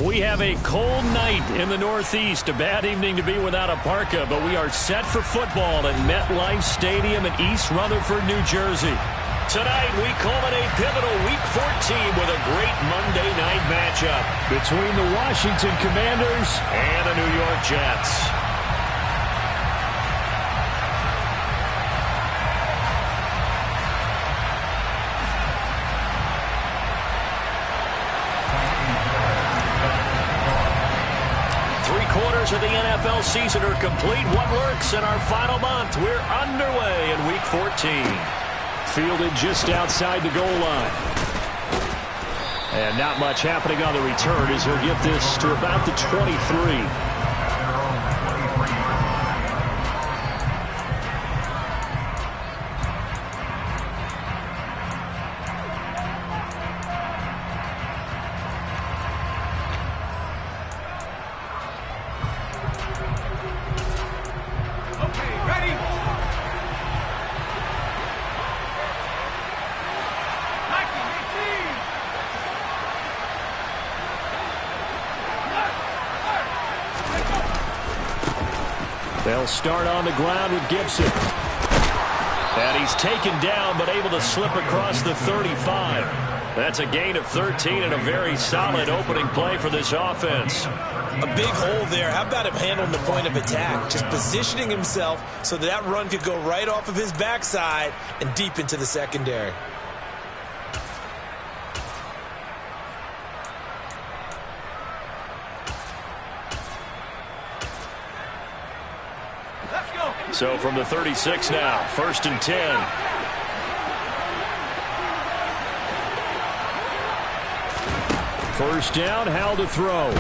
We have a cold night in the Northeast. A bad evening to be without a parka, but we are set for football at MetLife Stadium in East Rutherford, New Jersey. Tonight, we culminate pivotal Week 14 with a great Monday night matchup between the Washington Commanders and the New York Jets. Of the NFL season are complete. What lurks in our final month? We're underway in Week 14. Fielded just outside the goal line. And not much happening on the return as he'll get this to about the 23. They'll start on the ground with Gibson. And he's taken down, but able to slip across the 35. That's a gain of 13 and a very solid opening play for this offense. A big hole there. How about him handling the point of attack? Just positioning himself so that run could go right off of his backside and deep into the secondary. So from the 36 now, 1st and 10. First down, Howell to throw.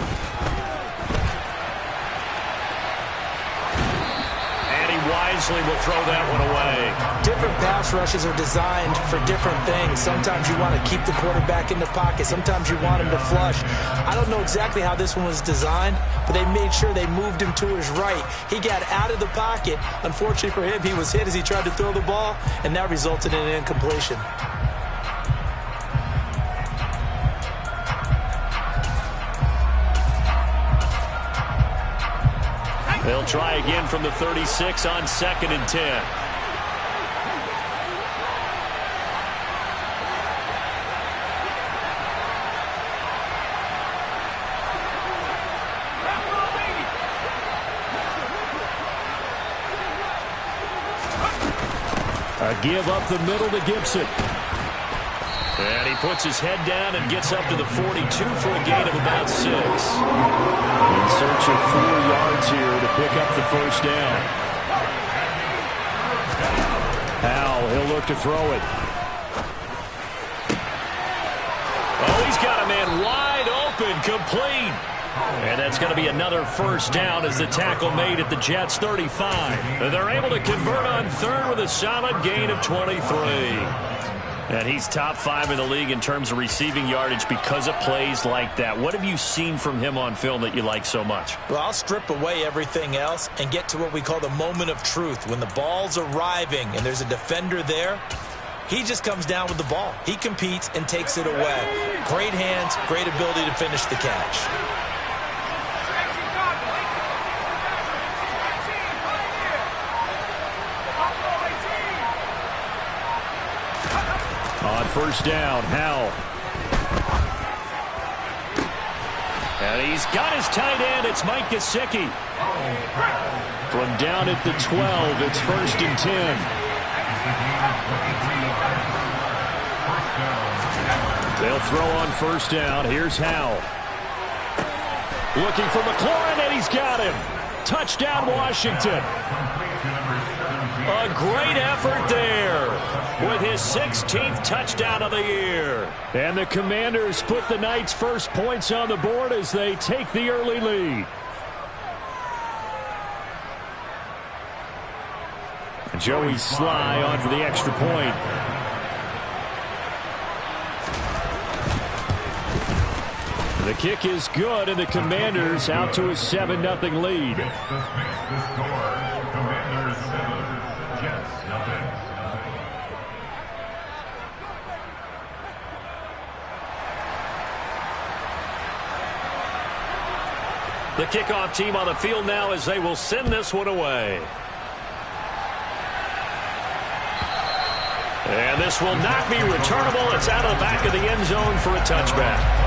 And he wisely will throw that one away. Different pass rushes are designed for different things. Sometimes you want to keep the quarterback in the pocket. Sometimes you want him to flush. I don't know exactly how this one was designed, but they made sure they moved him to his right. He got out of the pocket. Unfortunately for him, he was hit as he tried to throw the ball, and that resulted in an incompletion. They'll try again from the 36 on 2nd and 10. A give up the middle to Gibson. And he puts his head down and gets up to the 42 for a gain of about 6. In search of 4 yards here to pick up the first down. Howell, he'll look to throw it. Oh, he's got a man wide open, complete. And that's going to be another first down as the tackle made at the Jets' 35. And they're able to convert on 3rd with a solid gain of 23. And he's top 5 in the league in terms of receiving yardage because of plays like that. What have you seen from him on film that you like so much? Well, I'll strip away everything else and get to what we call the moment of truth. When the ball's arriving and there's a defender there, he just comes down with the ball. He competes and takes it away. Great hands, great ability to finish the catch. On first down, Howell. And he's got his tight end. It's Mike Gesicki. From down at the 12, it's 1st and 10. They'll throw on first down. Here's Howell. Looking for McLaurin, and he's got him. Touchdown, Washington. A great effort there with his 16th touchdown of the year. And the Commanders put the night's first points on the board as they take the early lead. Joey Sly on for the extra point. The kick is good, and the Commanders out to a 7-0 lead. Commanders 7, Jets nothing. The kickoff team on the field now as they will send this one away. And this will not be returnable. It's out of the back of the end zone for a touchback.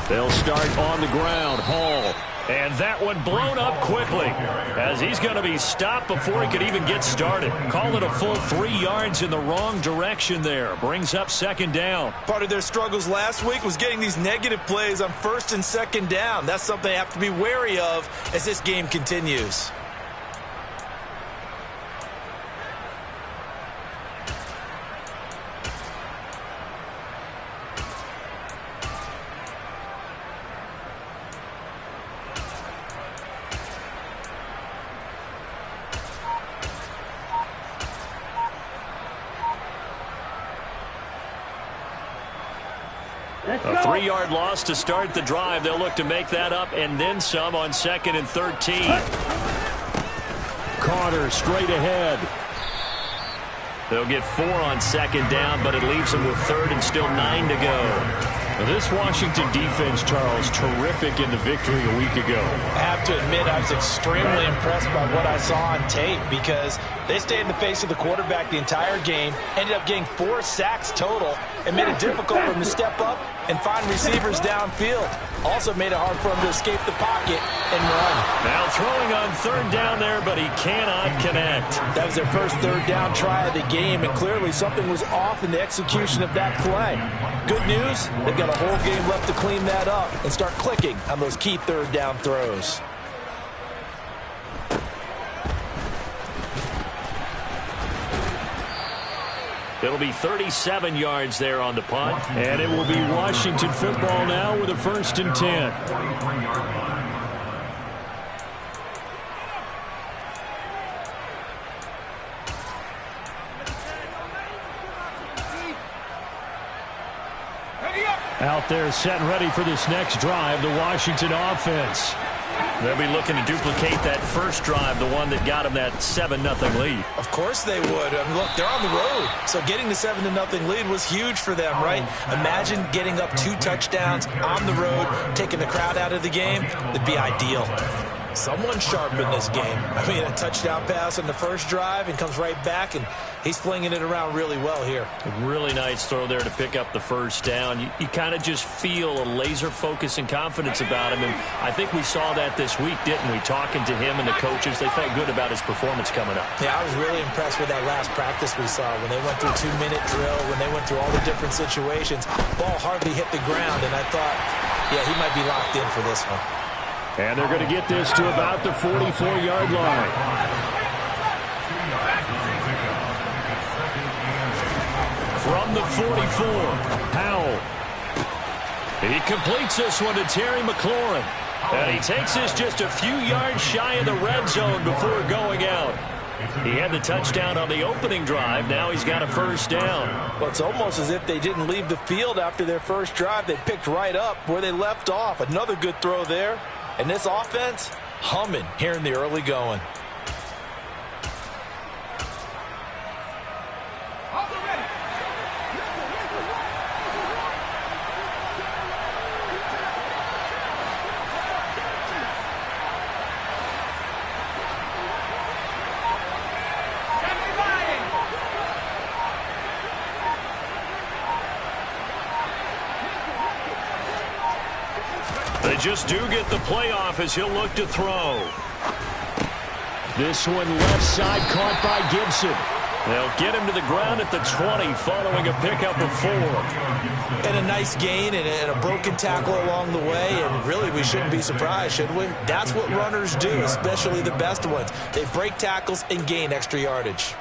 They'll start on the ground. Hall. And that one blown up quickly as he's going to be stopped before he could even get started. Call it a full 3 yards in the wrong direction there. Brings up second down. Part of their struggles last week was getting these negative plays on first and second down. That's something they have to be wary of as this game continues. A 3-yard loss to start the drive. They'll look to make that up and then some on 2nd and 13. Carter straight ahead. They'll get 4 on 2nd down, but it leaves them with 3rd and still 9 to go. This Washington defense, Charles, terrific in the victory a week ago. I have to admit I was extremely impressed by what I saw on tape because they stayed in the face of the quarterback the entire game, ended up getting 4 sacks total, and made it difficult for him to step up and find receivers downfield. Also made it hard for him to escape the pocket and run. Now throwing on 3rd down there, but he cannot connect. That was their first 3rd down try of the game, and clearly something was off in the execution of that play. Good news, they've got a whole game left to clean that up and start clicking on those key 3rd down throws. It'll be 37 yards there on the punt. And it will be Washington football now with a 1st and 10. Out there set and ready for this next drive, the Washington offense. They'll be looking to duplicate that first drive, the one that got them that 7-0 lead. Of course they would. I mean, look, they're on the road. So getting the 7-0 lead was huge for them, right? Imagine getting up 2 touchdowns on the road, taking the crowd out of the game. That'd be ideal. Someone sharp in this game. I mean, a touchdown pass on the first drive and comes right back, and he's flinging it around really well here. A really nice throw there to pick up the first down. You kind of just feel a laser focus and confidence about him, and I think we saw that this week, didn't we? Talking to him and the coaches, they felt good about his performance coming up. Yeah, I was really impressed with that last practice we saw when they went through 2-minute drill, when they went through all the different situations. Ball hardly hit the ground, and I thought, yeah, he might be locked in for this one. And they're going to get this to about the 44-yard line. From the 44, Powell. He completes this one to Terry McLaurin. And he takes this just a few yards shy of the red zone before going out. He had the touchdown on the opening drive. Now he's got a first down. Well, it's almost as if they didn't leave the field after their first drive. They picked right up where they left off. Another good throw there. And this offense, humming here in the early going. They just do get the playoff as he'll look to throw. This one left side caught by Gibson. They'll get him to the ground at the 20 following a pickup of 4. And a nice gain and a broken tackle along the way, and really we shouldn't be surprised, should we? That's what runners do, especially the best ones. They break tackles and gain extra yardage.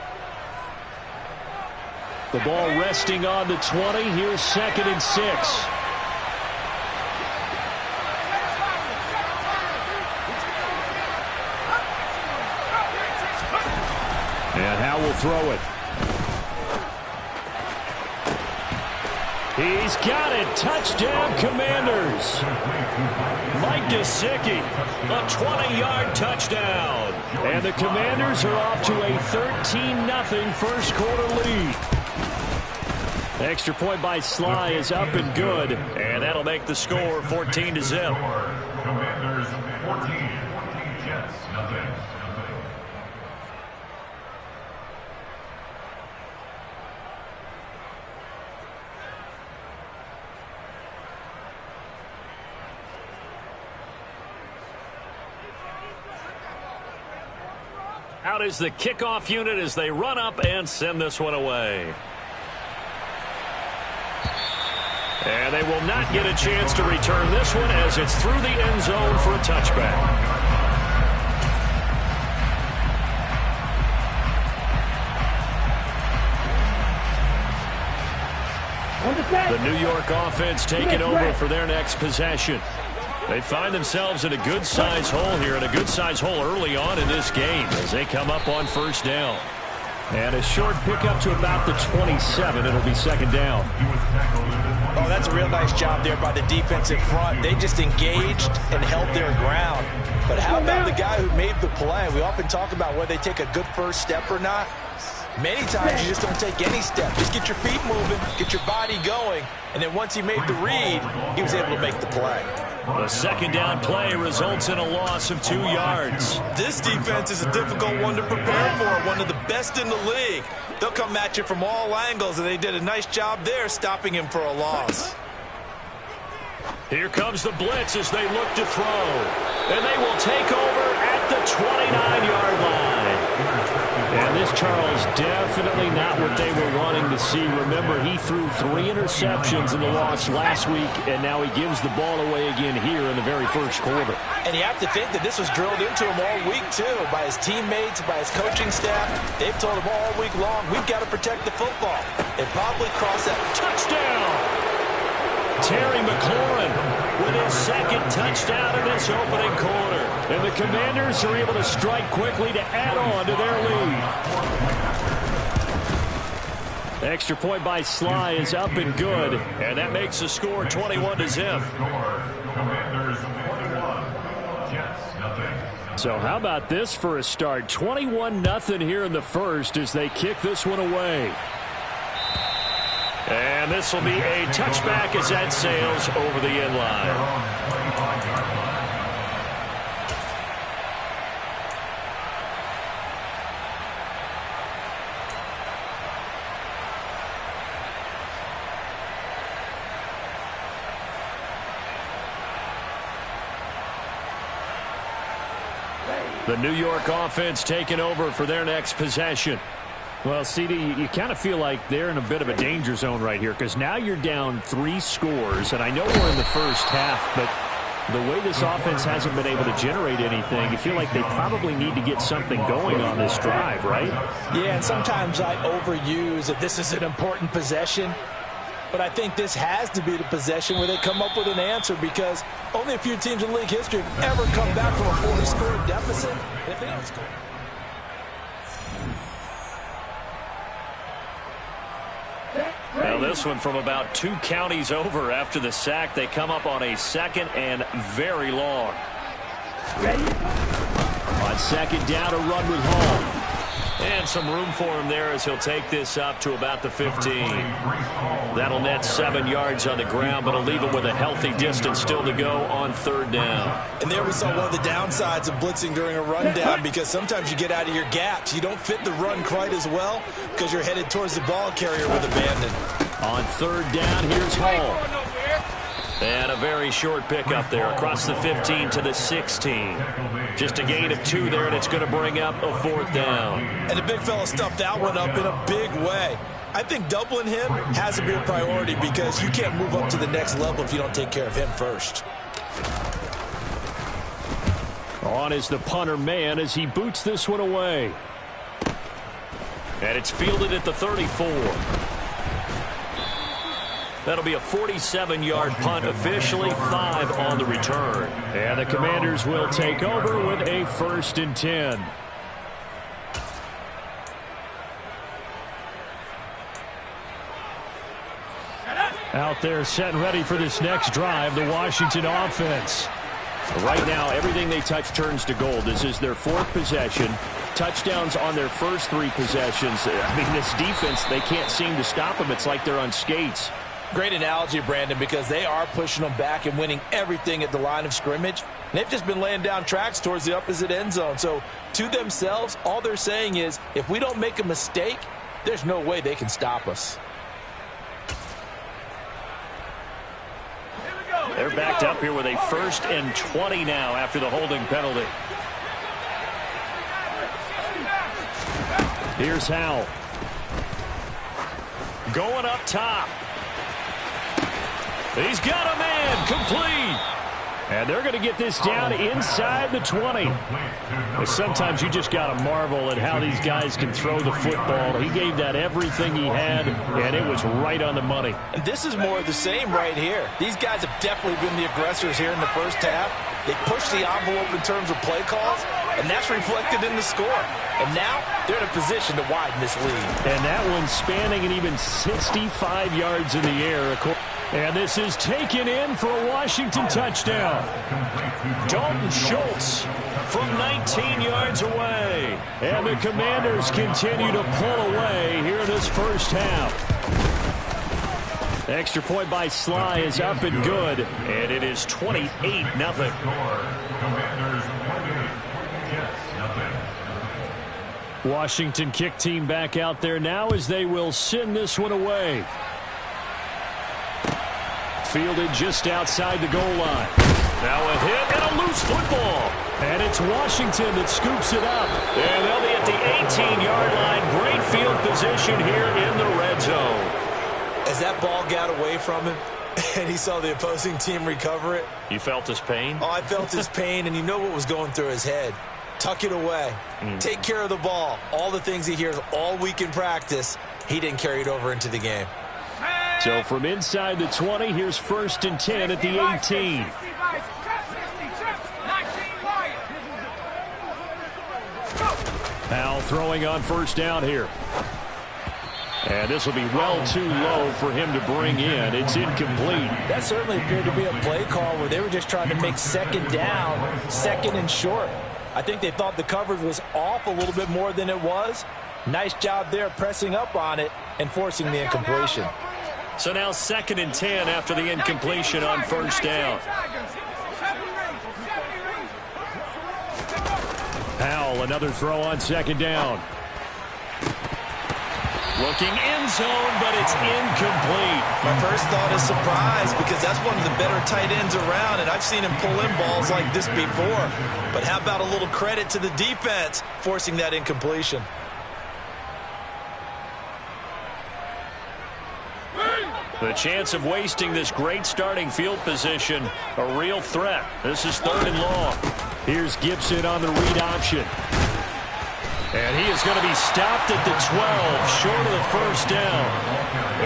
The ball resting on the 20. Here's 2nd and 6. And Howe will throw it. He's got it. Touchdown, Commanders. Mike Gesicki, a 20-yard touchdown. And the Commanders are off to a 13-0 first quarter lead. Extra point by Sly is up and good. And that'll make the score 14-0. Commanders 14, Jets nothing. Out is the kickoff unit as they run up and send this one away. And they will not get a chance to return this one as it's through the end zone for a touchback. The New York offense taking over for their next possession. They find themselves in a good-sized hole here, and a good-sized hole early on in this game as they come up on first down. And a short pickup to about the 27. It'll be 2nd down. Oh, that's a real nice job there by the defensive front. They just engaged and held their ground. But how about the guy who made the play? We often talk about whether they take a good first step or not. Many times you just don't take any step. Just get your feet moving, get your body going, and then once he made the read, he was able to make the play. The 2nd down play results in a loss of 2 yards. This defense is a difficult one to prepare for, one of the best in the league. They'll come at you from all angles, and they did a nice job there stopping him for a loss. Here comes the blitz as they look to throw. And they will take over at the 29-yard line. And this, Charles, definitely not what they were wanting to see. Remember, he threw 3 interceptions in the loss last week, and now he gives the ball away again here in the very first quarter. And you have to think that this was drilled into him all week, too, by his teammates, by his coaching staff. They've told him all week long, we've got to protect the football. They probably crossed that. Touchdown! Terry McLaurin with his 2nd touchdown in this opening quarter. And the Commanders are able to strike quickly to add on to their lead. Extra point by Sly is up and good. And that makes the score 21-0. Commanders 21, Jets nothing. So how about this for a start? 21-0 here in the first as they kick this one away. And this will be a touchback as that sails over the end line. The New York offense taking over for their next possession. Well, CD, you kind of feel like they're in a bit of a danger zone right here because now you're down 3 scores, and I know we're in the first half, but the way this offense hasn't been able to generate anything, you feel like they probably need to get something going on this drive, right? Yeah, and sometimes I overuse that this is an important possession, but I think this has to be the possession where they come up with an answer because only a few teams in league history have ever come back from a 40-score deficit if they don't score. Now this one from about 2 counties over after the sack. They come up on a 2nd and very long. Ready? On 2nd down, a run with Hall. And some room for him there as he'll take this up to about the 15. That'll net 7 yards on the ground, but it'll leave him with a healthy distance still to go on 3rd down. And there we saw one of the downsides of blitzing during a rundown because sometimes you get out of your gaps. You don't fit the run quite as well because you're headed towards the ball carrier with abandon. On 3rd down, here's Hall. And a very short pickup there across the 15 to the 16. Just a gain of 2 there, and it's going to bring up a 4th down. And the big fella stuffed that one up in a big way. I think doubling him has to be a priority because you can't move up to the next level if you don't take care of him first. On is the punter man as he boots this one away. And it's fielded at the 34. That'll be a 47-yard punt, officially 5 on the return. And the Commanders will take over with a 1st and 10. Out there set and ready for this next drive, the Washington offense. Right now, everything they touch turns to gold. This is their 4th possession. Touchdowns on their first 3 possessions. I mean, this defense, they can't seem to stop them. It's like they're on skates. Great analogy, Brandon, because they are pushing them back and winning everything at the line of scrimmage. And they've just been laying down tracks towards the opposite end zone. So to themselves, all they're saying is, if we don't make a mistake, there's no way they can stop us. They're backed up here with a 1st and 20 now after the holding penalty. Here's Howell. Going up top. He's got a man, complete. And they're going to get this down inside the 20. But sometimes you just got to marvel at how these guys can throw the football. He gave that everything he had, and it was right on the money. And this is more of the same right here. These guys have definitely been the aggressors here in the first half. They pushed the envelope in terms of play calls, and that's reflected in the score. And now they're in a position to widen this lead. And that one's spanning an even 65 yards in the air. And this is taken in for a Washington touchdown. Dalton Schultz from 19 yards away. And the Commanders continue to pull away here in this first half. Extra point by Sly is up and good. And it is 28-0. Commanders 28, Jets 0. Washington kick team back out there now as they will send this one away. Fielded just outside the goal line. Now a hit and a loose football. And it's Washington that scoops it up. And they'll be at the 18-yard line. Great field position here in the red zone. As that ball got away from him and he saw the opposing team recover it. You felt his pain? Oh, I felt his pain, and you know what was going through his head. Tuck it away. Take care of the ball. All the things he hears all week in practice, he didn't carry it over into the game. So from inside the 20, here's 1st and 10 at the 18. Powell throwing on 1st down here. And this will be well too low for him to bring in. It's incomplete. That certainly appeared to be a play call where they were just trying to make 2nd down, 2nd and short. I think they thought the coverage was off a little bit more than it was. Nice job there pressing up on it and forcing the incompletion. So now 2nd and 10 after the incompletion on 1st down. Powell, another throw on 2nd down. Looking end zone, but it's incomplete. My first thought is surprise because that's one of the better tight ends around, and I've seen him pull in balls like this before. But how about a little credit to the defense forcing that incompletion? The chance of wasting this great starting field position, a real threat. This is 3rd and long. Here's Gibson on the read option. And he is going to be stopped at the 12, short of the 1st down.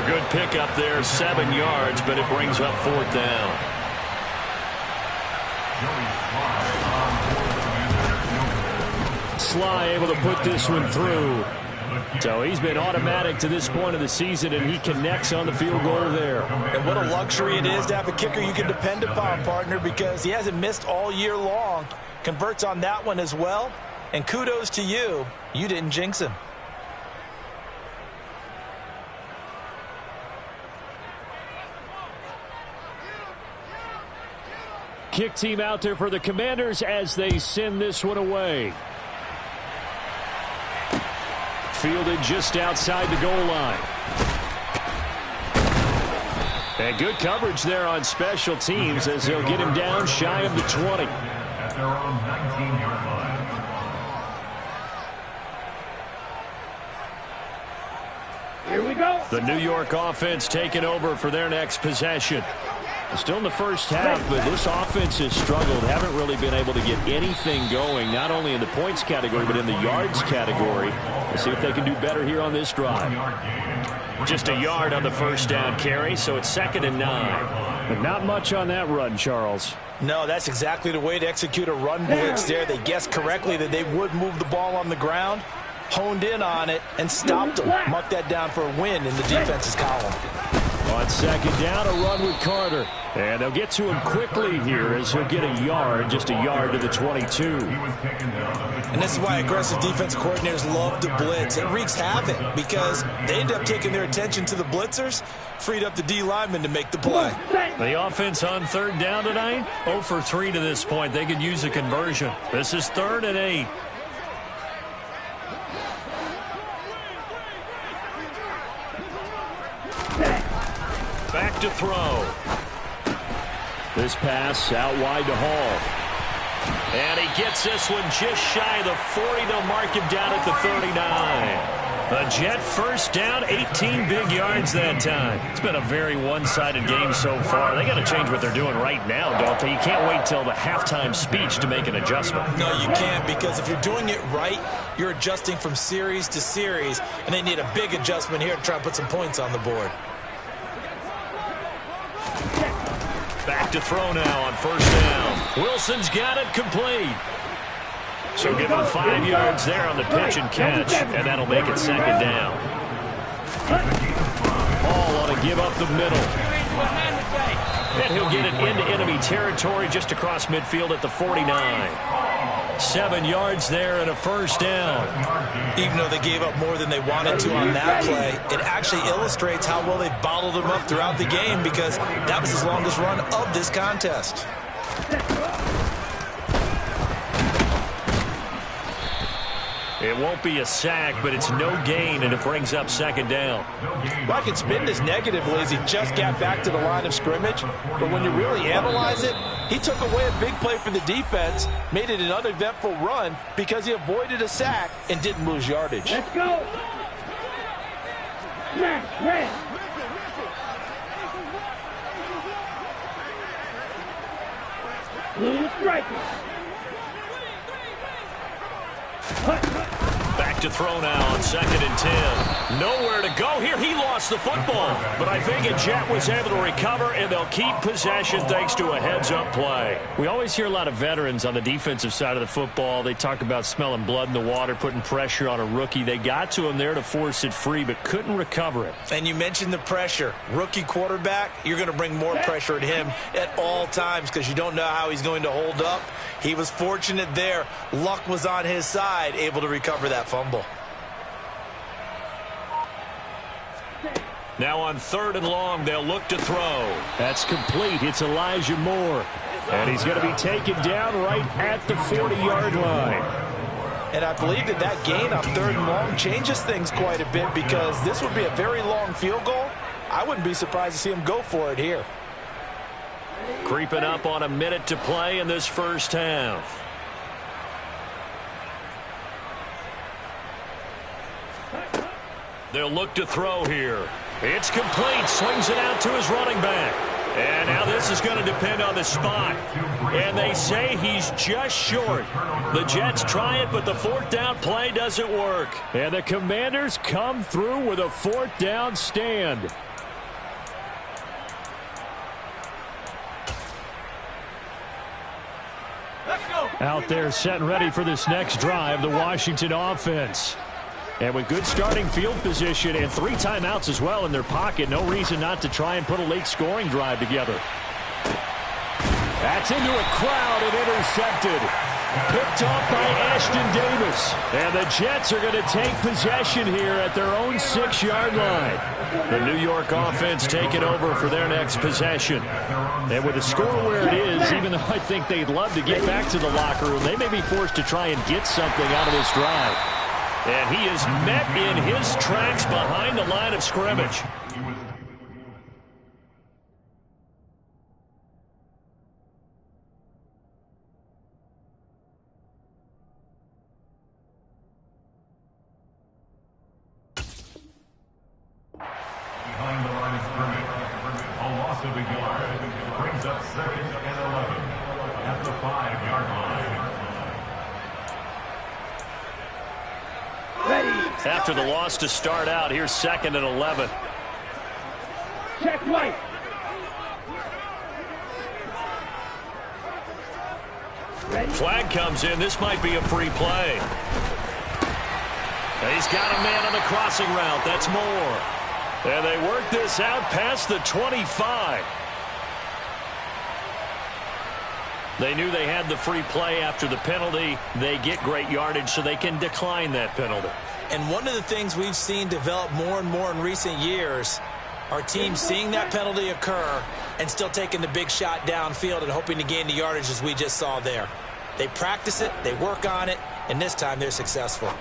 A good pickup there, 7 yards, but it brings up 4th down. Sly able to put this one through. So he's been automatic to this point of the season, and he connects on the field goal there. And what a luxury it is to have a kicker you can depend upon, partner, because he hasn't missed all year long. Converts on that one as well. And kudos to you. You didn't jinx him. Kick team out there for the Commanders as they send this one away. Fielded just outside the goal line. And good coverage there on special teams as they'll get him down shy of the 20. At their own 19-yard line. Here we go. The New York offense taking over for their next possession. Still in the first half, but this offense has struggled. Haven't really been able to get anything going, not only in the points category, but in the yards category. We'll see if they can do better here on this drive. Just a yard on the first down carry, so it's 2nd and 9. But not much on that run, Charles. No, that's exactly the way to execute a run blitz there. They guessed correctly that they would move the ball on the ground, honed in on it, and stopped them. Mark that down for a win in the defense's column. On 2nd down, a run with Carter. And they'll get to him quickly here as he'll get a yard, just a yard to the 22. And this is why aggressive defensive coordinators love to blitz. It wreaks havoc because they end up taking their attention to the blitzers, freed up the D linemen to make the play. The offense on 3rd down tonight, 0 for 3 to this point. They could use a conversion. This is 3rd and 8. Back to throw. This pass out wide to Hall. And he gets this one just shy of the 40. They'll mark him down at the 39. A Jet first down, 18 big yards that time. It's been a very one-sided game so far. They got to change what they're doing right now, don't they? You can't wait till the halftime speech to make an adjustment. No, you can't, because if you're doing it right, you're adjusting from series to series, and they need a big adjustment here to try and put some points on the board. Back to throw now on 1st down. Wilson's got it complete. So give him 5 yards there on the pitch and catch, and that'll make it 2nd down. Ball ought to give up the middle. And he'll get it into enemy territory just across midfield at the 49. 7 yards there and a 1st down. Even though they gave up more than they wanted to on that play, it actually illustrates how well they bottled them up throughout the game, because that was his longest run of this contest. It won't be a sack, but it's no gain, and it brings up 2nd down. Well, I can spin this negatively as he just got back to the line of scrimmage, but when you really analyze it, he took away a big play for the defense, made it an uneventful run because he avoided a sack and didn't lose yardage. Let's go. Smash, red. Blue striker. Back to throw now on 2nd and 10. Nowhere to go here. He lost the football, but I think a Jet was able to recover, and they'll keep possession thanks to a heads-up play. We always hear a lot of veterans on the defensive side of the football. They talk about smelling blood in the water, putting pressure on a rookie. They got to him there to force it free, but couldn't recover it. And you mentioned the pressure. Rookie quarterback, you're going to bring more pressure at him at all times because you don't know how he's going to hold up. He was fortunate there. Luck was on his side, able to recover that fumble. Now on 3rd and long, they'll look to throw. That's complete. It's Elijah Moore. And he's going to be taken down right at the 40-yard line. And I believe that that gain on 3rd and long changes things quite a bit, because this would be a very long field goal. I wouldn't be surprised to see him go for it here. Creeping up on a minute to play in this first half. They'll look to throw here. It's complete. Swings it out to his running back. And now this is going to depend on the spot. And they say he's just short. The Jets try it, but the 4th down play doesn't work. And the Commanders come through with a 4th down stand. Out there set and ready for this next drive, the Washington offense. And with good starting field position and 3 timeouts as well in their pocket, no reason not to try and put a late scoring drive together. That's into a crowd and intercepted. Picked off by Ashton Davis. And the Jets are going to take possession here at their own 6-yard line. The New York offense taking over for their next possession. And with the score where it is, even though I think they'd love to get back to the locker room, they may be forced to try and get something out of this drive. And he is met in his tracks behind the line of scrimmage. to the yard. Brings up 2nd and 11 at the 5-yard line. Ready. After the loss to start out, here's 2nd and 11. Check right. Flag comes in. This might be a free play. He's got a man on the crossing route. That's Moore. And they work this out past the 25. They knew they had the free play after the penalty. They get great yardage, so they can decline that penalty. And one of the things we've seen develop more and more in recent years are teams seeing that penalty occur and still taking the big shot downfield and hoping to gain the yardage as we just saw there. They practice it, they work on it, and this time they're successful.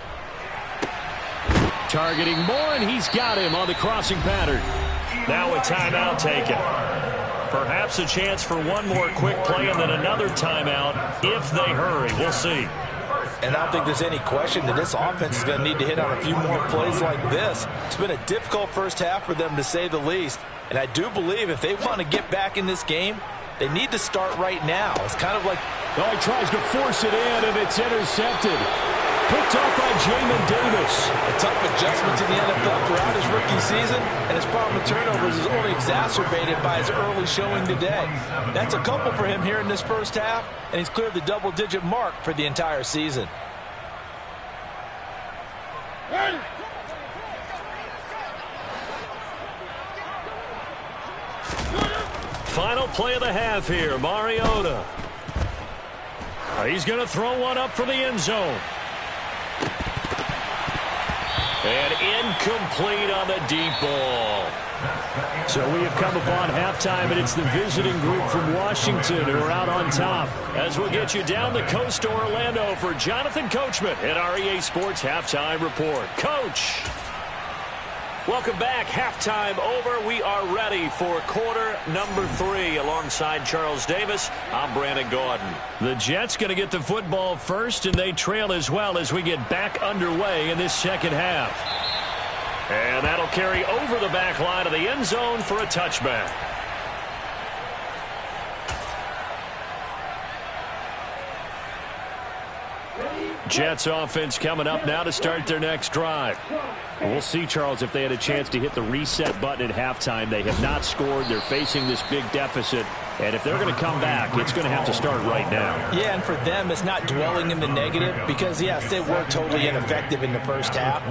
Targeting Moore, and he's got him on the crossing pattern. Now a timeout taken. Perhaps a chance for one more quick play and then another timeout if they hurry. We'll see. And I don't think there's any question that this offense is going to need to hit on a few more plays like this. It's been a difficult first half for them, to say the least. And I do believe if they want to get back in this game, they need to start right now. It's kind of like... Oh, he tries to force it in, and it's intercepted. Picked off by Jamin Davis. A tough adjustment to the NFL throughout his rookie season, and his problem with turnovers is only exacerbated by his early showing today. That's a couple for him here in this first half, and he's cleared the double-digit mark for the entire season. Final play of the half here, Mariota. He's going to throw one up for the end zone. And incomplete on the deep ball. So we have come upon halftime, and it's the visiting group from Washington who are out on top. As we'll get you down the coast to Orlando for Jonathan Coachman at our EA Sports Halftime Report. Coach! Welcome back. Halftime over. We are ready for quarter number 3 alongside Charles Davis. I'm Brandon Gaudin. The Jets going to get the football first, and they trail as well as we get back underway in this second half. And that'll carry over the back line of the end zone for a touchback. Jets offense coming up now to start their next drive. We'll see, Charles, if they had a chance to hit the reset button at halftime. They have not scored. They're facing this big deficit. And if they're going to come back, it's going to have to start right now. Yeah, and for them, it's not dwelling in the negative because, yes, they were totally ineffective in the first half.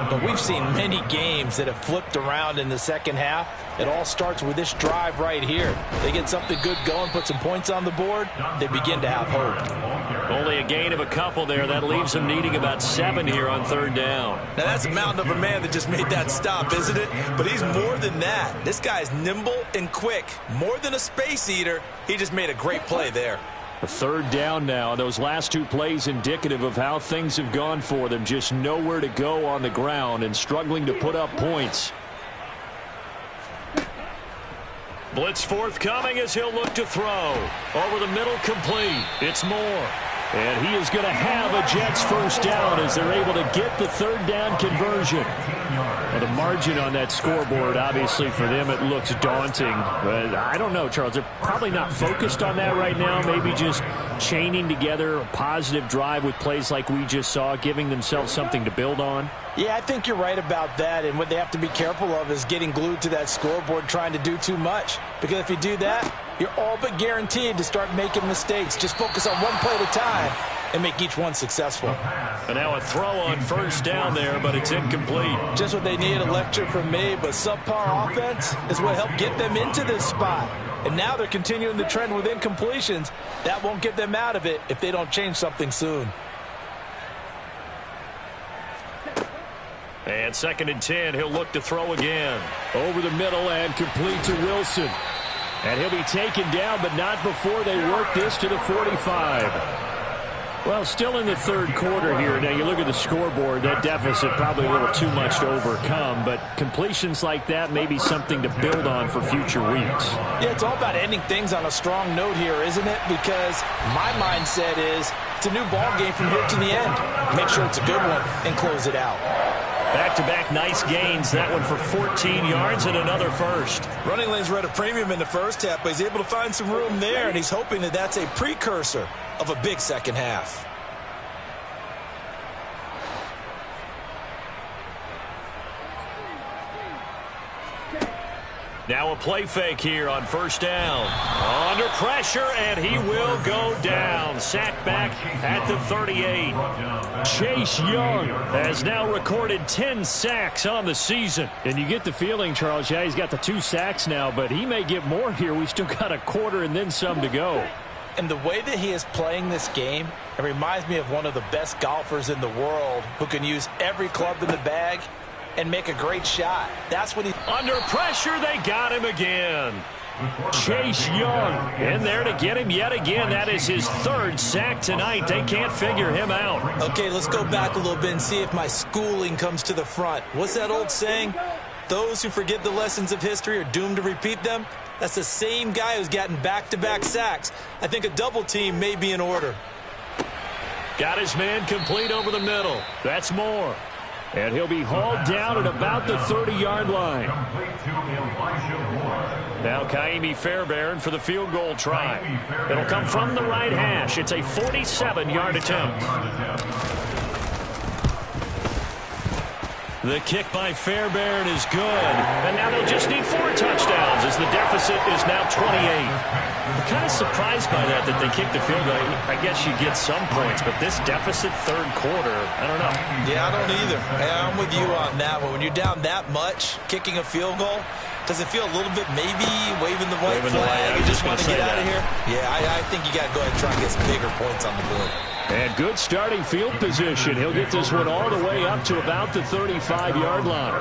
But we've seen many games that have flipped around in the second half. It all starts with this drive right here. They get something good going, put some points on the board, they begin to have hope. Only a gain of a couple there. That leaves them needing about 7 here on third down. Now, that's a mountain of a man that just made that stop, isn't it? But he's more than that. This guy's nimble and quick. More than a space eater, he just made a great play there. A third down now. Those last 2 plays indicative of how things have gone for them. Just nowhere to go on the ground and struggling to put up points. Blitz forthcoming as he'll look to throw. Over the middle, complete. It's Moore. And he is going to have a Jets first down as they're able to get the third down conversion. Well, the margin on that scoreboard, obviously, for them, it looks daunting. But I don't know, Charles. They're probably not focused on that right now. Maybe just chaining together a positive drive with plays like we just saw, giving themselves something to build on. Yeah, I think you're right about that. And what they have to be careful of is getting glued to that scoreboard trying to do too much. Because if you do that, you're all but guaranteed to start making mistakes. Just focus on one play at a time and make each one successful. And now a throw on first down there, but it's incomplete. Just what they needed, a lecture from me, but subpar offense is what helped get them into this spot. And now they're continuing the trend with incompletions. That won't get them out of it if they don't change something soon. And 2nd and 10, he'll look to throw again. Over the middle and complete to Wilson. And he'll be taken down, but not before they work this to the 45. Well, still in the third quarter here. Now, you look at the scoreboard, that deficit probably a little too much to overcome, but completions like that may be something to build on for future weeks. Yeah, it's all about ending things on a strong note here, isn't it? Because my mindset is it's a new ball game from here to the end. Make sure it's a good one and close it out. Back-to-back nice gains. That one for 14 yards and another first. Running lanes were at a premium in the first half, but he's able to find some room there, and he's hoping that that's a precursor of a big second half. Now a play fake here on first down. Under pressure, and he will go down. Sacked back at the 38. Chase Young has now recorded 10 sacks on the season. And you get the feeling, Charles, yeah, he's got the 2 sacks now, but he may get more here. We still got a quarter and then some to go. And the way that he is playing this game, it reminds me of one of the best golfers in the world who can use every club in the bag and make a great shot. That's what he... Under pressure, they got him again. Chase Young in there to get him yet again. That is his 3rd sack tonight. They can't figure him out. Okay, let's go back a little bit and see if my schooling comes to the front. What's that old saying? Those who forget the lessons of history are doomed to repeat them. That's the same guy who's gotten back-to-back sacks. I think a double team may be in order. Got his man complete over the middle. That's Moore. And he'll be hauled down at about the 30-yard line. Now Kaimi Fairbairn for the field goal try. It'll come from the right hash. It's a 47-yard attempt. The kick by Fairbairn is good. And now they'll just need 4 touchdowns as the deficit is now 28. I'm kind of surprised by that they kicked the field goal. I guess you get some points, but this deficit 3rd quarter, I don't know. Yeah, I don't either. Yeah, I'm with you on that one. When you're down that much, kicking a field goal, does it feel a little bit maybe waving the white flag? You just want to get out of here? Yeah, I think you got to go ahead and try and get some bigger points on the board. And good starting field position. He'll get this one all the way up to about the 35-yard line.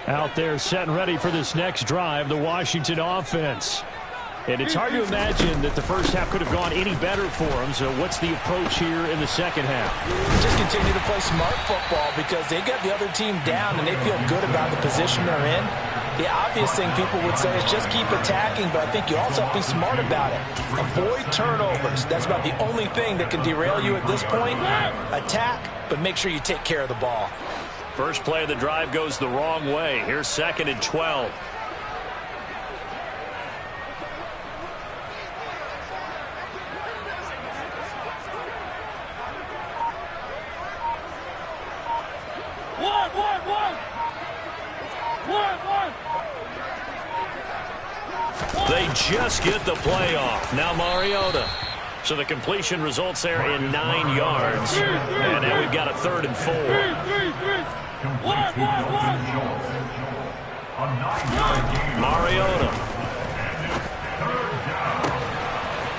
Out there set and ready for this next drive, the Washington offense. And it's hard to imagine that the first half could have gone any better for them. So what's the approach here in the second half? Just continue to play smart football because they got the other team down and they feel good about the position they're in. The obvious thing people would say is just keep attacking, but I think you also have to be smart about it. Avoid turnovers. That's about the only thing that can derail you at this point. Attack, but make sure you take care of the ball. First play of the drive goes the wrong way. Here's 2nd and 12. They just get the play off. Now Mariota. So the completion results there in 9 yards. And now we've got a 3rd and 4. Mariota.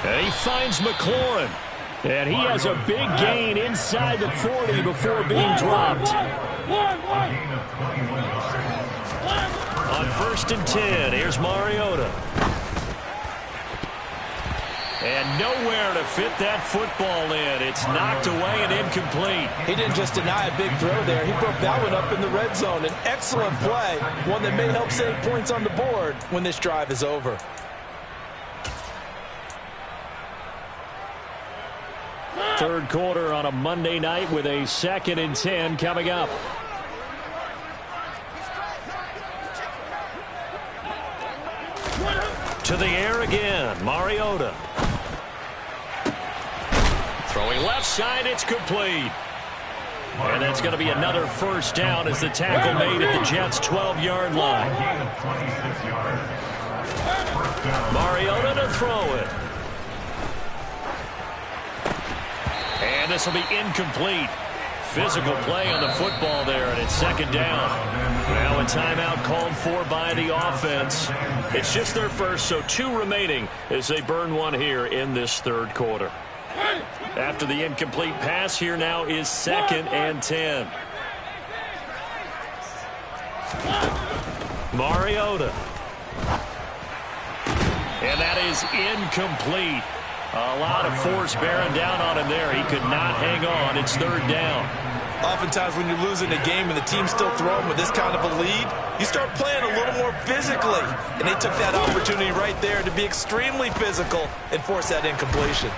And he finds McLaurin. And he has a big gain inside the 40 before being dropped. On 1st and 10, here's Mariota. And nowhere to fit that football in. It's knocked away and incomplete. He didn't just deny a big throw there. He broke that one up in the red zone. An excellent play, one that may help save points on the board when this drive is over. Third quarter on a Monday night with a 2nd and 10 coming up. To the air again, Mariota. Throwing left side, it's complete. And that's going to be another first down as the tackle made at the Jets' 12-yard line. Mariota to throw it. And this will be incomplete. Physical play on the football there, and it's 2nd down. Now a timeout called for by the offense. It's just their first, so 2 remaining as they burn one here in this 3rd quarter. After the incomplete pass, here now is 2nd and 10. Mariota. And that is incomplete. A lot of force bearing down on him there. He could not hang on. It's 3rd down. Oftentimes when you're losing a game and the team's still throwing with this kind of a lead, you start playing a little more physically. And they took that opportunity right there to be extremely physical and force that incompletion.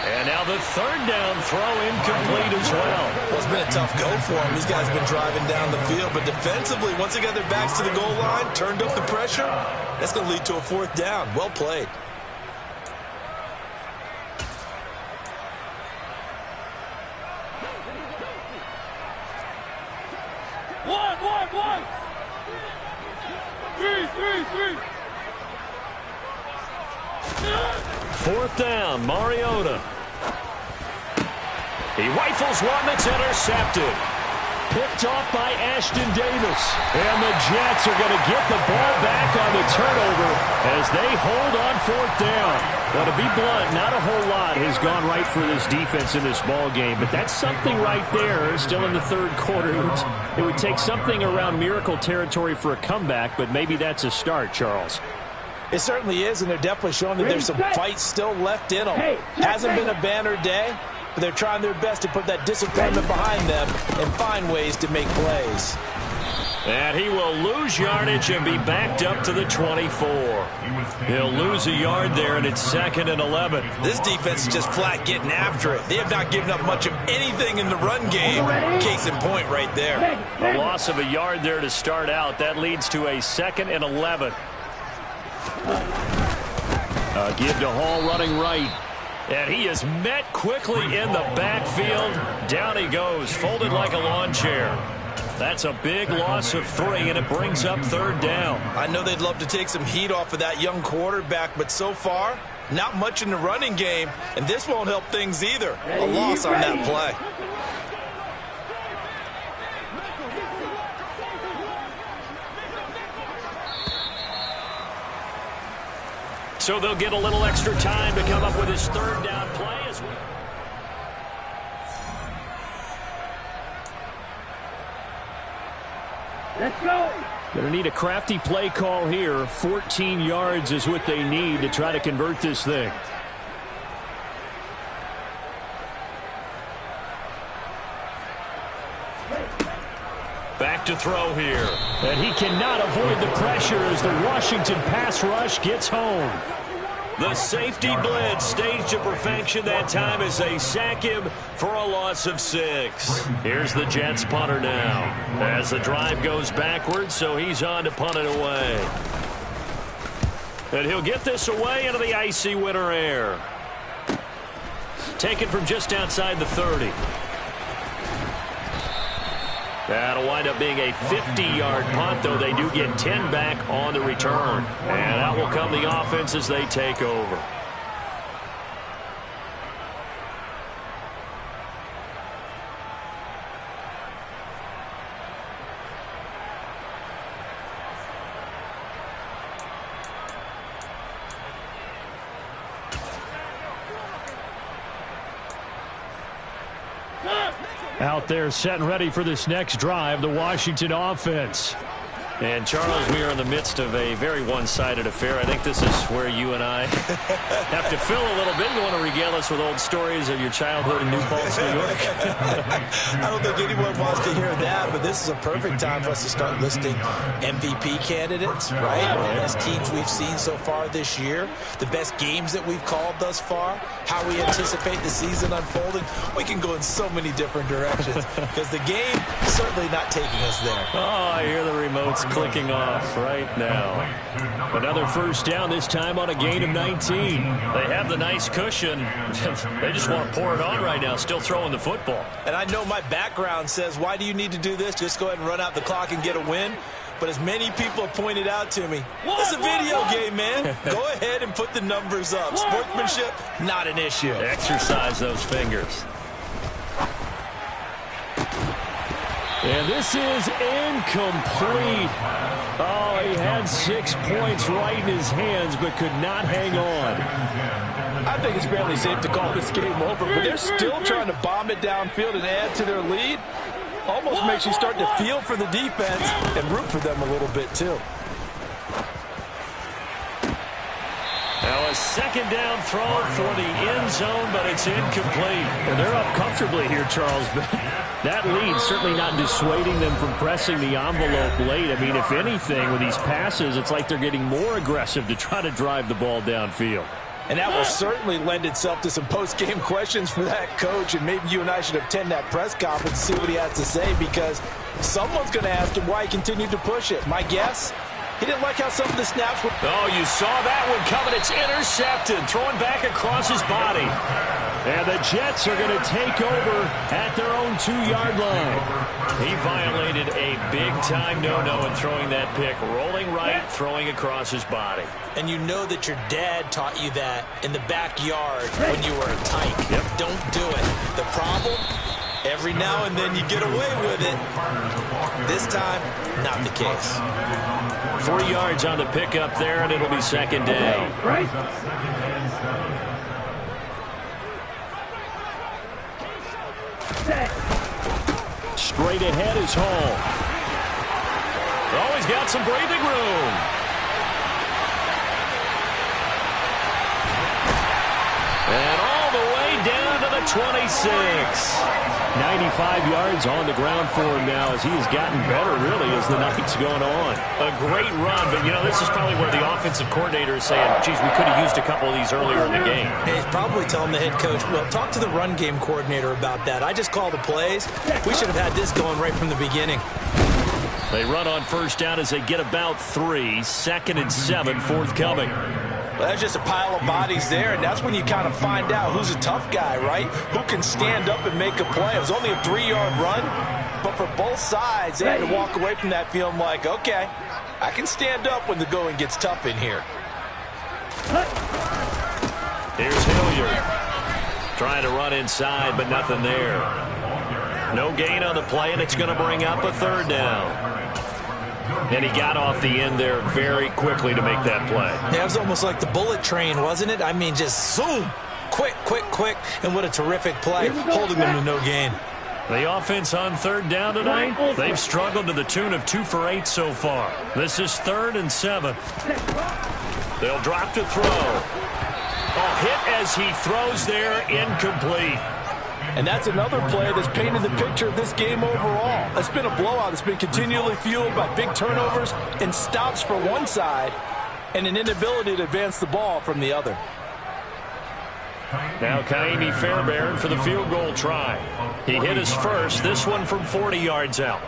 And now the third down throw incomplete as well. Well, it's been a tough go for them. These guys have been driving down the field. But defensively, once they got their backs to the goal line, turned up the pressure, that's going to lead to a fourth down. Well played. One. 3. Fourth down, Mariota. He rifles one that's intercepted. Picked off by Ashton Davis. And the Jets are going to get the ball back on the turnover as they hold on fourth down. Now, to be blunt, not a whole lot has gone right for this defense in this ball game, but that's something right there. Still in the third quarter. It would take something around miracle territory for a comeback, but maybe that's a start, Charles. It certainly is, and they're definitely showing that there's some fight still left in them. Hasn't been a banner day, but they're trying their best to put that disappointment behind them and find ways to make plays. And he will lose yardage and be backed up to the 24. He'll lose a yard there, and it's 2nd and 11. This defense is just flat getting after it. They have not given up much of anything in the run game. Case in point right there. A loss of a yard there to start out. That leads to a 2nd and 11. Give to Hall running right. And he is met quickly in the backfield. Down he goes, folded like a lawn chair. That's a big loss of 3, and it brings up third down. I know they'd love to take some heat off of that young quarterback, but so far, not much in the running game, and this won't help things either. A loss on that play. So they'll get a little extra time to come up with his third down play as well. Let's go. Going to need a crafty play call here. 14 yards is what they need to try to convert this thing. Back to throw here. And he cannot avoid the pressure as the Washington pass rush gets home. The safety blitz staged to perfection that time as they sack him for a loss of 6. Here's the Jets punter now as the drive goes backwards, so he's on to punt it away. And he'll get this away into the icy winter air. Taken from just outside the 30. That'll wind up being a 50-yard punt, though they do get 10 back on the return. And out will come the offense as they take over. Out there set and ready for this next drive, the Washington offense. And, Charles, we are in the midst of a very one-sided affair. I think this is where you and I have to fill a little bit. You want to regale us with old stories of your childhood in New Paltz, New York? I don't think anyone wants to hear that, but this is a perfect time for us to start listing MVP candidates, right? The best teams we've seen so far this year, the best games that we've called thus far, how we anticipate the season unfolding. We can go in so many different directions because the game is certainly not taking us there. Oh, I hear the remotes clicking off right now. Another first down, this time on a gain of 19. They have the nice cushion. They just want to pour it on right now, still throwing the football. And I know my background says, why do you need to do this? Just go ahead and run out the clock and get a win. But as many people have pointed out to me, it's a video game, man. Go ahead and put the numbers up. Sportsmanship, not an issue. Exercise those fingers. And this is incomplete. Oh, he had 6 points right in his hands, but could not hang on. I think it's fairly safe to call this game over, but they're still trying to bomb it downfield and add to their lead. Almost makes you start to feel for the defense and root for them a little bit, too. Now a second down throw for the end zone, but it's incomplete. And they're up comfortably here, Charles. That lead certainly not dissuading them from pressing the envelope late. I mean, if anything, with these passes, it's like they're getting more aggressive to try to drive the ball downfield. And that will certainly lend itself to some post-game questions for that coach, and maybe you and I should attend that press conference and see what he has to say, because someone's going to ask him why he continued to push it. My guess, he didn't like how some of the snaps were. Oh, you saw that one coming. It's intercepted, throwing back across his body. And the Jets are going to take over at their own 2-yard line. He violated a big-time no-no in throwing that pick. Rolling right, throwing across his body. And you know that your dad taught you that in the backyard when you were a tyke. Yep. Don't do it. The problem, every now and then you get away with it. This time, not the case. 3 yards on the pickup there, and it'll be second down. Straight ahead is Hall. Oh, he's got some breathing room. And all the way down to the 26. 95 yards on the ground for him now as he has gotten better, really, as the night's going on. A great run, but, you know, this is probably where the offensive coordinator is saying, geez, we could have used a couple of these earlier in the game. And he's probably telling the head coach, well, talk to the run game coordinator about that. I just call the plays. We should have had this going right from the beginning. They run on first down as they get about 3. 2nd and 7 forthcoming. Well, that's just a pile of bodies there, and that's when you kind of find out who's a tough guy, right? Who can stand up and make a play. It was only a 3-yard run, but for both sides, they had to walk away from that feeling like, okay, I can stand up when the going gets tough in here. Here's Hilliard. Trying to run inside, but nothing there. No gain on the play, and it's going to bring up a 3rd down. And he got off the end there very quickly to make that play. Yeah, it was almost like the bullet train, wasn't it? I mean, just zoom, quick, quick, quick, and what a terrific play, holding them to no gain. The offense on 3rd down tonight, they've struggled to the tune of 2 for 8 so far. This is 3rd and 7. They'll drop to throw. Oh, hit as he throws there, incomplete. And that's another play that's painted the picture of this game overall. It's been a blowout. It's been continually fueled by big turnovers and stops for one side and an inability to advance the ball from the other. Now Kaimi Fairbairn for the field goal try. He hit his first, this one from 40 yards out.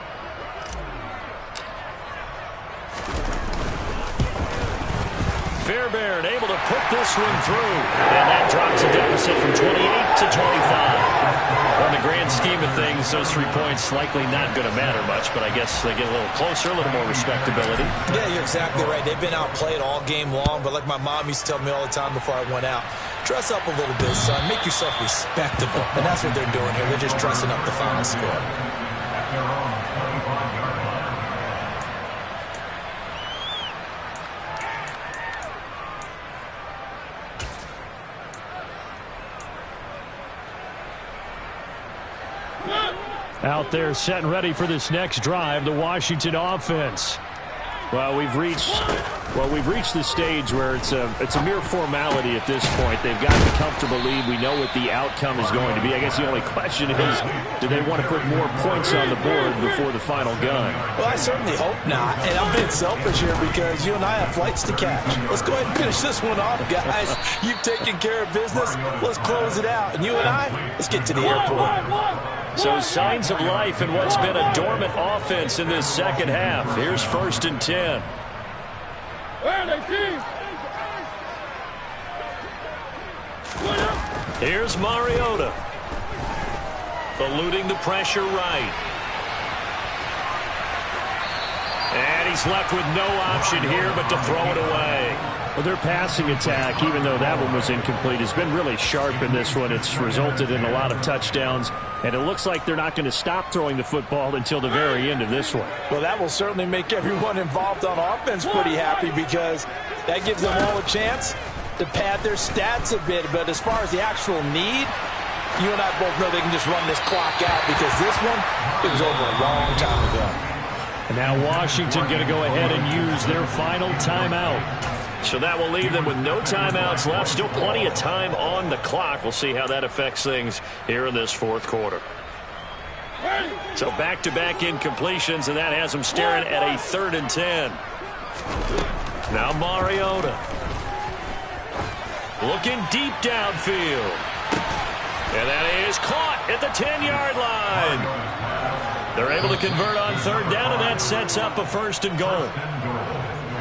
Fairbairn able to put this one through. And that drops a deficit from 28 to 25. On the grand scheme of things, those 3 points likely not going to matter much, but I guess they get a little closer, a little more respectability. Yeah, you're exactly right. They've been outplayed all game long, but like my mom used to tell me all the time before I went out, dress up a little bit, son. Make yourself respectable. And that's what they're doing here. They're just dressing up the final score. Out there set and ready for this next drive, the Washington offense. Well, we've reached the stage where it's a mere formality at this point. They've got the comfortable lead. We know what the outcome is going to be. I guess the only question is, do they want to put more points on the board before the final gun? Well, I certainly hope not. And I'm being selfish here because you and I have flights to catch. Let's go ahead and finish this one off, guys. You've taken care of business. Let's close it out. And you and I, let's get to the airport. So signs of life in what's been a dormant offense in this second half. Here's 1st and 10. Where are they, team? Here's Mariota. Eluding the pressure right. And he's left with no option here but to throw it away. Well, their passing attack, even though that one was incomplete, has been really sharp in this one. It's resulted in a lot of touchdowns, and it looks like they're not going to stop throwing the football until the very end of this one. Well, that will certainly make everyone involved on offense pretty happy because that gives them all a chance to pad their stats a bit. But as far as the actual need, you and I both know they can just run this clock out because this one, it was over a long time ago. And now Washington going to go ahead and use their final timeout. So that will leave them with no timeouts left. Still plenty of time on the clock. We'll see how that affects things here in this 4th quarter. So back-to-back incompletions, and that has him staring at a 3rd and 10. Now Mariota. Looking deep downfield. And that is caught at the 10-yard line. They're able to convert on 3rd down, and that sets up a 1st and goal.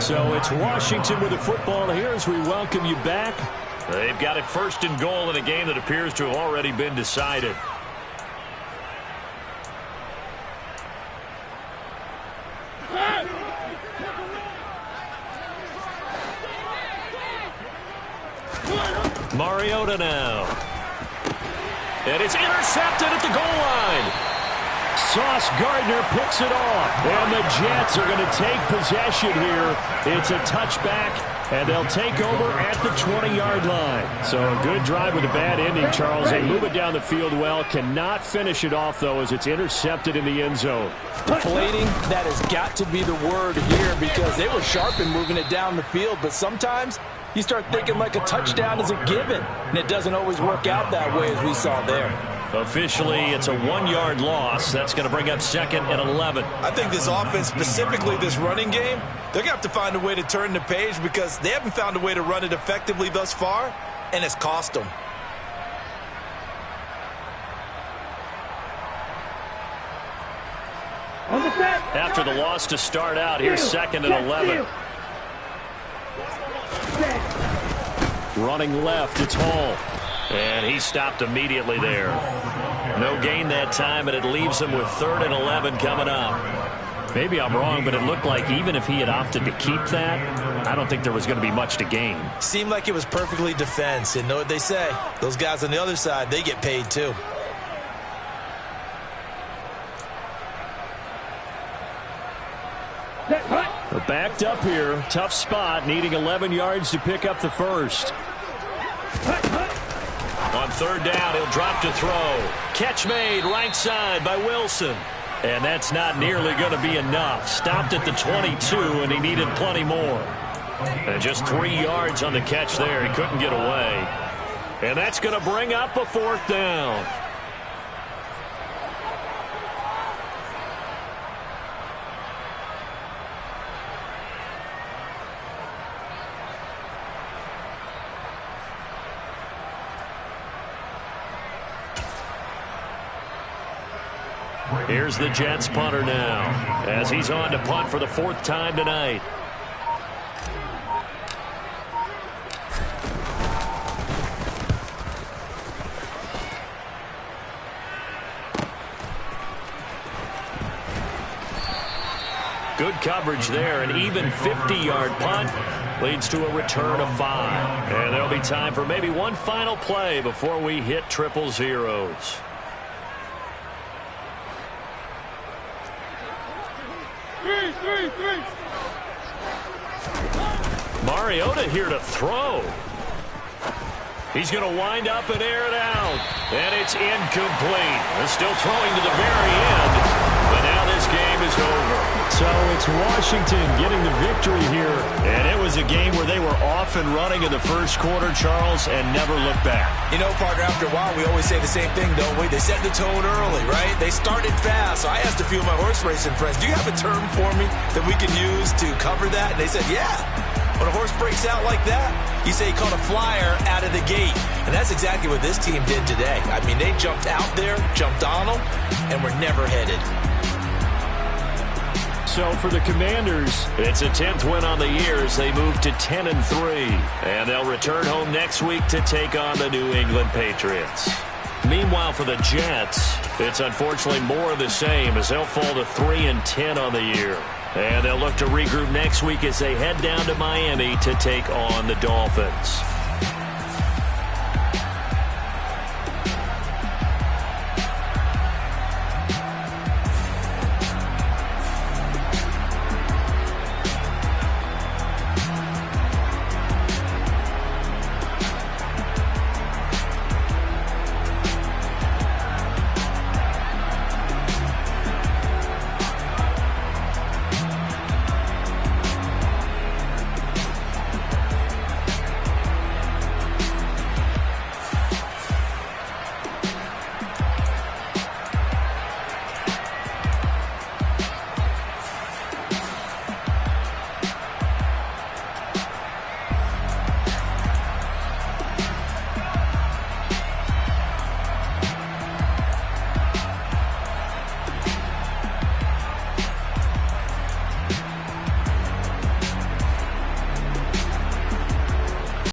So it's Washington with the football here as we welcome you back. They've got it 1st and goal in a game that appears to have already been decided. Mariota now. And it's intercepted at the goal line. Sauce Gardner picks it off. And the Jets are going to take possession here. It's a touchback, and they'll take over at the 20-yard line. So a good drive with a bad ending, Charles. They move it down the field well. Cannot finish it off, though, as it's intercepted in the end zone. Deflating, that has got to be the word here, because they were sharp in moving it down the field. But sometimes you start thinking like a touchdown is a given, and it doesn't always work out that way as we saw there. Officially, it's a 1-yard loss. That's going to bring up 2nd and 11. I think this offense, specifically this running game, they're going to have to find a way to turn the page because they haven't found a way to run it effectively thus far, and it's cost them. After the loss to start out, here's 2nd and 11. Running left, it's Hall. And he stopped immediately there. No gain that time, and it leaves him with 3rd and 11 coming up. Maybe I'm wrong, but it looked like even if he had opted to keep that, I don't think there was going to be much to gain. Seemed like it was perfectly defense. And know what they say? Those guys on the other side, they get paid too. They're backed up here. Tough spot, needing 11 yards to pick up the first. On 3rd down, he'll drop to throw. Catch made right side by Wilson. And that's not nearly going to be enough. Stopped at the 22, and he needed plenty more. And just 3 yards on the catch there. He couldn't get away. And that's going to bring up a 4th down. Here's the Jets punter now, as he's on to punt for the 4th time tonight. Good coverage there. An even 50-yard punt leads to a return of 5. And there'll be time for maybe one final play before we hit triple zeros. Mariota here to throw. He's going to wind up and air it out. And it's incomplete. They're still throwing to the very end. But now this game is over. So it's Washington getting the victory here. And it was a game where they were off and running in the first quarter, Charles, and never looked back. You know, partner, after a while, we always say the same thing, don't we? They set the tone early, right? They started fast. So I asked a few of my horse racing friends, do you have a term for me that we can use to cover that? And they said, yeah. When a horse breaks out like that, you say he caught a flyer out of the gate. And that's exactly what this team did today. I mean, they jumped out there, jumped on them, and were never headed. So for the Commanders, it's a 10th win on the year as they move to 10-3. And they'll return home next week to take on the New England Patriots. Meanwhile, for the Jets, it's unfortunately more of the same as they'll fall to 3-10 on the year. And they'll look to regroup next week as they head down to Miami to take on the Dolphins.